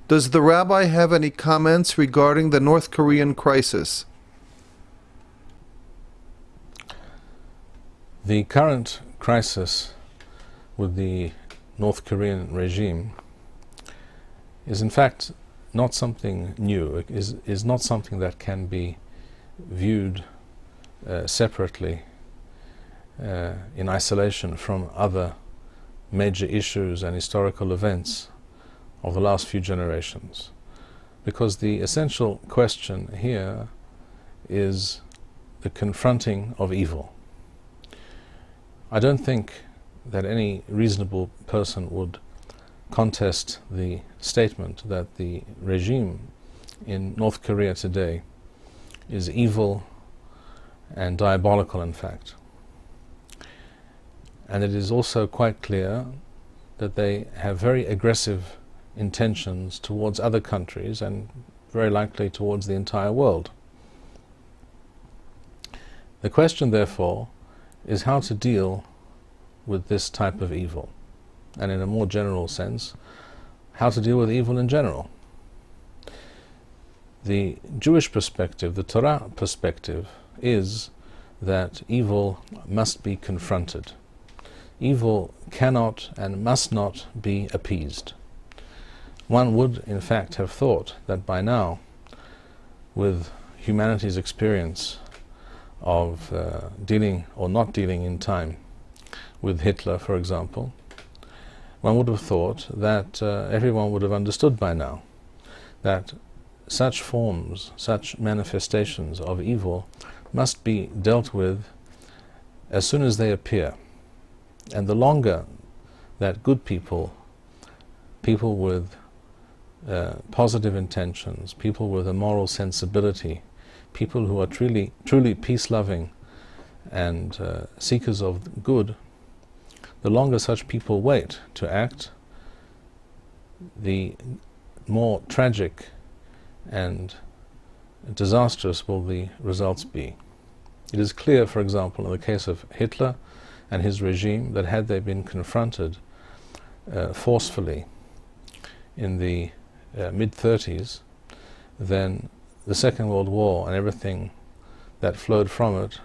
Does the rabbi have any comments regarding the North Korean crisis? The current crisis with the North Korean regime is in fact not something new. It is not something that can be viewed separately in isolation from other major issues and historical events of the last few generations, because the essential question here is the confronting of evil. I don't think that any reasonable person would contest the statement that the regime in North Korea today is evil and diabolical, in fact. And it is also quite clear that they have very aggressive intentions towards other countries and very likely towards the entire world. The question, therefore, is how to deal with this type of evil, and in a more general sense, how to deal with evil in general. The Jewish perspective, the Torah perspective, is that evil must be confronted. Evil cannot and must not be appeased. One would, in fact, have thought that by now, with humanity's experience of dealing or not dealing in time with Hitler, for example, one would have thought that everyone would have understood by now that such forms, such manifestations of evil must be dealt with as soon as they appear. And the longer that good people, people with positive intentions, people with a moral sensibility, people who are truly peace-loving and seekers of good, the longer such people wait to act, the more tragic and disastrous will the results be. It is clear, for example, in the case of Hitler and his regime, that had they been confronted forcefully in the mid-30s, then the Second World War and everything that flowed from it,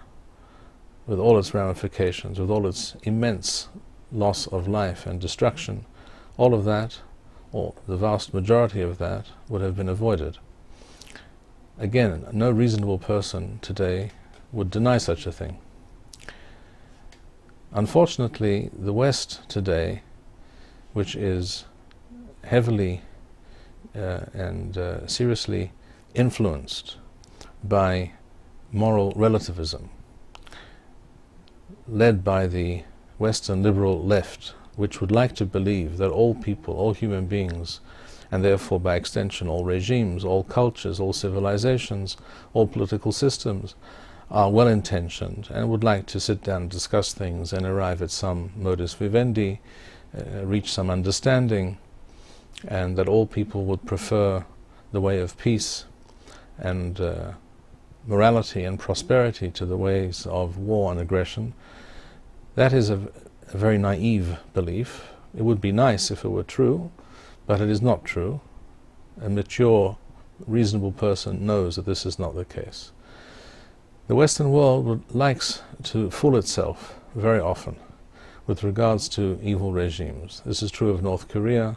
with all its ramifications, with all its immense loss of life and destruction, all of that, or the vast majority of that, would have been avoided. Again, no reasonable person today would deny such a thing. Unfortunately, the West today, which is heavily and seriously influenced by moral relativism, led by the Western liberal left, which would like to believe that all people, all human beings, and therefore by extension all regimes, all cultures, all civilizations, all political systems, are well-intentioned and would like to sit down and discuss things and arrive at some modus vivendi, reach some understanding, and that all people would prefer the way of peace and morality and prosperity to the ways of war and aggression. That is a very naive belief. It would be nice if it were true, but it is not true. A mature, reasonable person knows that this is not the case. The Western world likes to fool itself very often with regards to evil regimes. This is true of North Korea,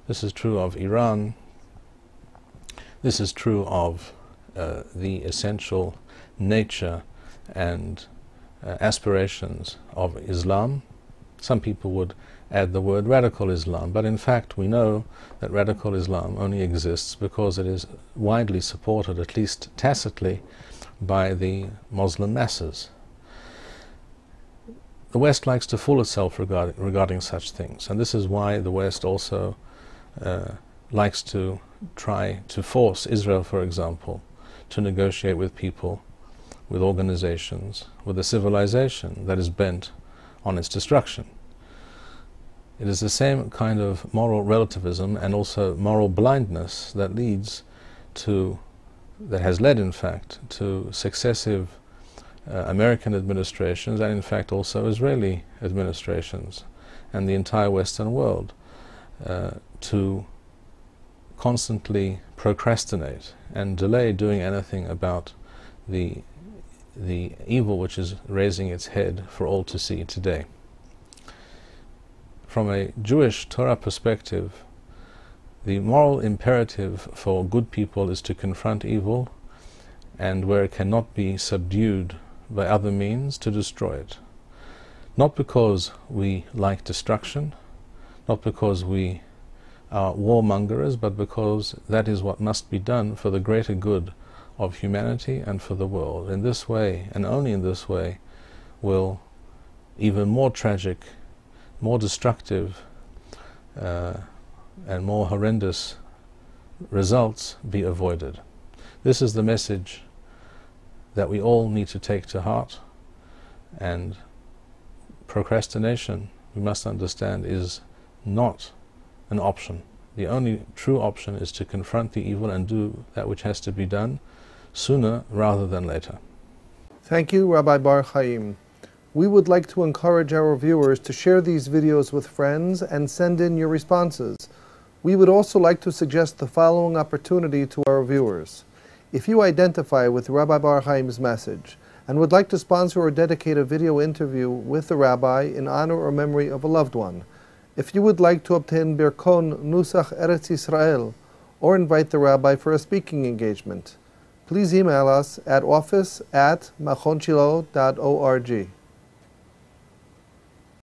this is true of Iran, this is true of the essential nature and aspirations of Islam. Some people would add the word radical Islam, but in fact we know that radical Islam only exists because it is widely supported, at least tacitly, by the Muslim masses. The West likes to fool itself regarding such things, and this is why the West also likes to try to force Israel, for example, to negotiate with people, with organizations, with a civilization that is bent on its destruction. It is the same kind of moral relativism and also moral blindness that leads to, that has led in fact to successive American administrations and in fact also Israeli administrations and the entire Western world to constantly procrastinate and delay doing anything about the evil which is raising its head for all to see today. From a Jewish Torah perspective, the moral imperative for good people is to confront evil, and where it cannot be subdued by other means, to destroy it. Not because we like destruction, not because we are warmongers, but because that is what must be done for the greater good of humanity and for the world. In this way, and only in this way, will even more tragic, more destructive, and more horrendous results be avoided. This is the message that we all need to take to heart, and procrastination, we must understand, is not an option. The only true option is to confront the evil and do that which has to be done sooner rather than later. Thank you, Rabbi Bar-Hayim. We would like to encourage our viewers to share these videos with friends and send in your responses. We would also like to suggest the following opportunity to our viewers. If you identify with Rabbi Bar-Hayim's message and would like to sponsor or dedicate a video interview with the Rabbi in honor or memory of a loved one, if you would like to obtain Birkon Nusach Eretz Yisrael or invite the Rabbi for a speaking engagement, please email us at office@machonshilo.org.